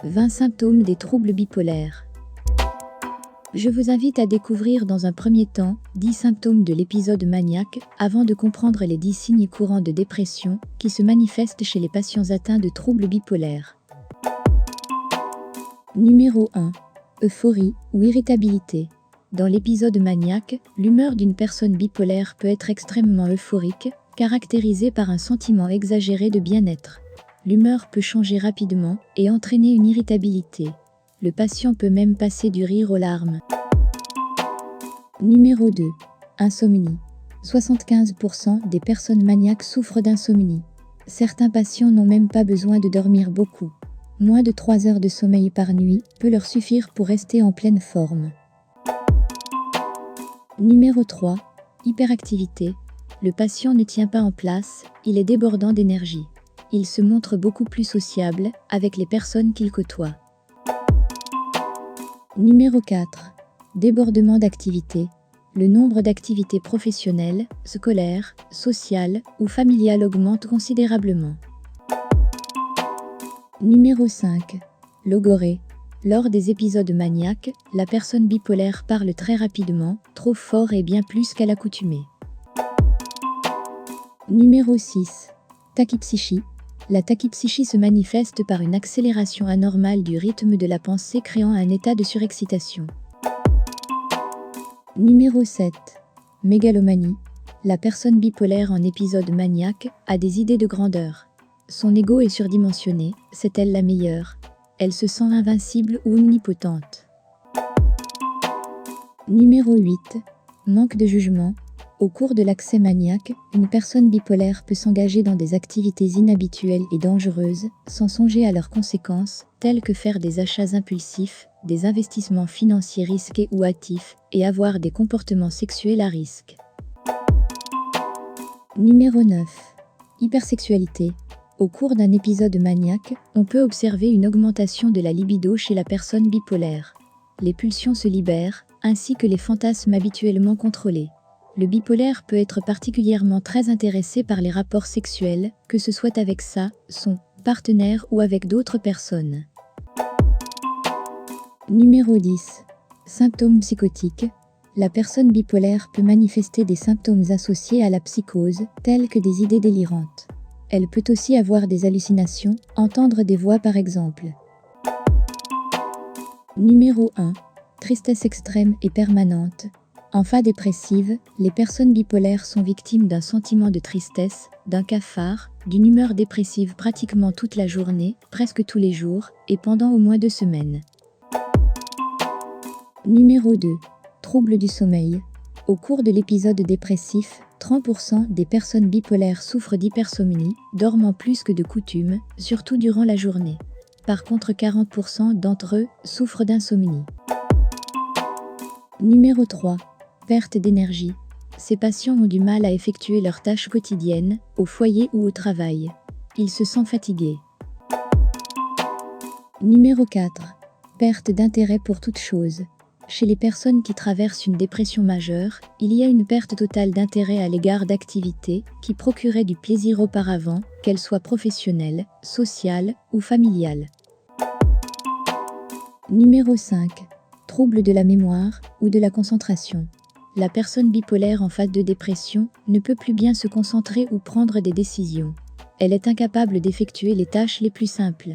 20 symptômes des troubles bipolaires. Je vous invite à découvrir dans un premier temps 10 symptômes de l'épisode maniaque avant de comprendre les 10 signes courants de dépression qui se manifestent chez les patients atteints de troubles bipolaires. Numéro 1. Euphorie ou irritabilité. Dans l'épisode maniaque, l'humeur d'une personne bipolaire peut être extrêmement euphorique, caractérisée par un sentiment exagéré de bien-être. L'humeur peut changer rapidement et entraîner une irritabilité. Le patient peut même passer du rire aux larmes. Numéro 2. Insomnie. 75% des personnes maniaques souffrent d'insomnie. Certains patients n'ont même pas besoin de dormir beaucoup. Moins de 3 heures de sommeil par nuit peut leur suffire pour rester en pleine forme. Numéro 3. Hyperactivité. Le patient ne tient pas en place, il est débordant d'énergie. Il se montre beaucoup plus sociable avec les personnes qu'il côtoie. Numéro 4. Débordement d'activités. Le nombre d'activités professionnelles, scolaires, sociales ou familiales augmente considérablement. Numéro 5. Logorrhée. Lors des épisodes maniaques, la personne bipolaire parle très rapidement, trop fort et bien plus qu'à l'accoutumée. Numéro 6. Tachypsychie. La tachypsychie se manifeste par une accélération anormale du rythme de la pensée créant un état de surexcitation. Numéro 7. Mégalomanie. La personne bipolaire en épisode maniaque a des idées de grandeur. Son ego est surdimensionné, c'est elle la meilleure. Elle se sent invincible ou omnipotente. Numéro 8. Manque de jugement. Au cours de l'accès maniaque, une personne bipolaire peut s'engager dans des activités inhabituelles et dangereuses, sans songer à leurs conséquences, telles que faire des achats impulsifs, des investissements financiers risqués ou hâtifs, et avoir des comportements sexuels à risque. Numéro 9. Hypersexualité. Au cours d'un épisode maniaque, on peut observer une augmentation de la libido chez la personne bipolaire. Les pulsions se libèrent, ainsi que les fantasmes habituellement contrôlés. Le bipolaire peut être particulièrement très intéressé par les rapports sexuels, que ce soit avec son partenaire ou avec d'autres personnes. Numéro 10. Symptômes psychotiques. La personne bipolaire peut manifester des symptômes associés à la psychose, tels que des idées délirantes. Elle peut aussi avoir des hallucinations, entendre des voix par exemple. Numéro 1. Tristesse extrême et permanente. En phase dépressive, les personnes bipolaires sont victimes d'un sentiment de tristesse, d'un cafard, d'une humeur dépressive pratiquement toute la journée, presque tous les jours, et pendant au moins 2 semaines. Numéro 2. Troubles du sommeil. Au cours de l'épisode dépressif, 30% des personnes bipolaires souffrent d'hypersomnie, dormant plus que de coutume, surtout durant la journée. Par contre, 40% d'entre eux souffrent d'insomnie. Numéro 3. Perte d'énergie. Ces patients ont du mal à effectuer leurs tâches quotidiennes, au foyer ou au travail. Ils se sentent fatigués. Numéro 4. Perte d'intérêt pour toute chose. Chez les personnes qui traversent une dépression majeure, il y a une perte totale d'intérêt à l'égard d'activités qui procuraient du plaisir auparavant, qu'elles soient professionnelles, sociales ou familiales. Numéro 5. Troubles de la mémoire ou de la concentration. La personne bipolaire en phase de dépression ne peut plus bien se concentrer ou prendre des décisions. Elle est incapable d'effectuer les tâches les plus simples.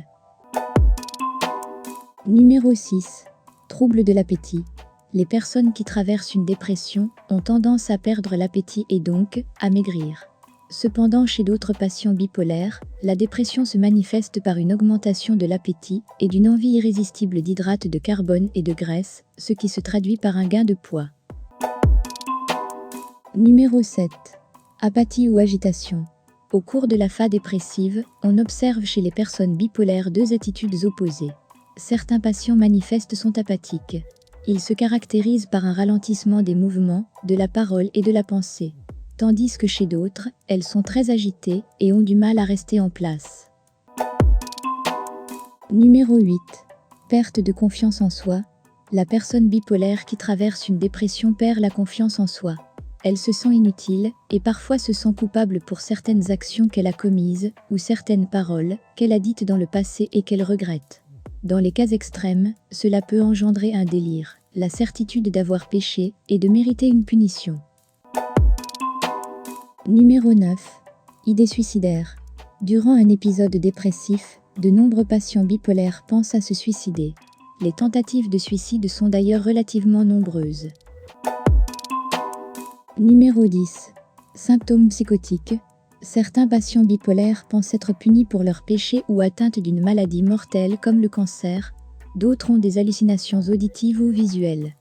Numéro 6. Troubles de l'appétit. Les personnes qui traversent une dépression ont tendance à perdre l'appétit et donc à maigrir. Cependant, chez d'autres patients bipolaires, la dépression se manifeste par une augmentation de l'appétit et d'une envie irrésistible d'hydrates de carbone et de graisse, ce qui se traduit par un gain de poids. Numéro 7. Apathie ou agitation. Au cours de la phase dépressive, on observe chez les personnes bipolaires 2 attitudes opposées. Certains patients manifestes sont apathiques. Ils se caractérisent par un ralentissement des mouvements, de la parole et de la pensée. Tandis que chez d'autres, elles sont très agitées et ont du mal à rester en place. Numéro 8. Perte de confiance en soi. La personne bipolaire qui traverse une dépression perd la confiance en soi. Elle se sent inutile et parfois se sent coupable pour certaines actions qu'elle a commises ou certaines paroles qu'elle a dites dans le passé et qu'elle regrette. Dans les cas extrêmes, cela peut engendrer un délire, la certitude d'avoir péché et de mériter une punition. Numéro 9. Idées suicidaires. Durant un épisode dépressif, de nombreux patients bipolaires pensent à se suicider. Les tentatives de suicide sont d'ailleurs relativement nombreuses. Numéro 10. Symptômes psychotiques. Certains patients bipolaires pensent être punis pour leurs péchés ou atteints d'une maladie mortelle comme le cancer. D'autres ont des hallucinations auditives ou visuelles.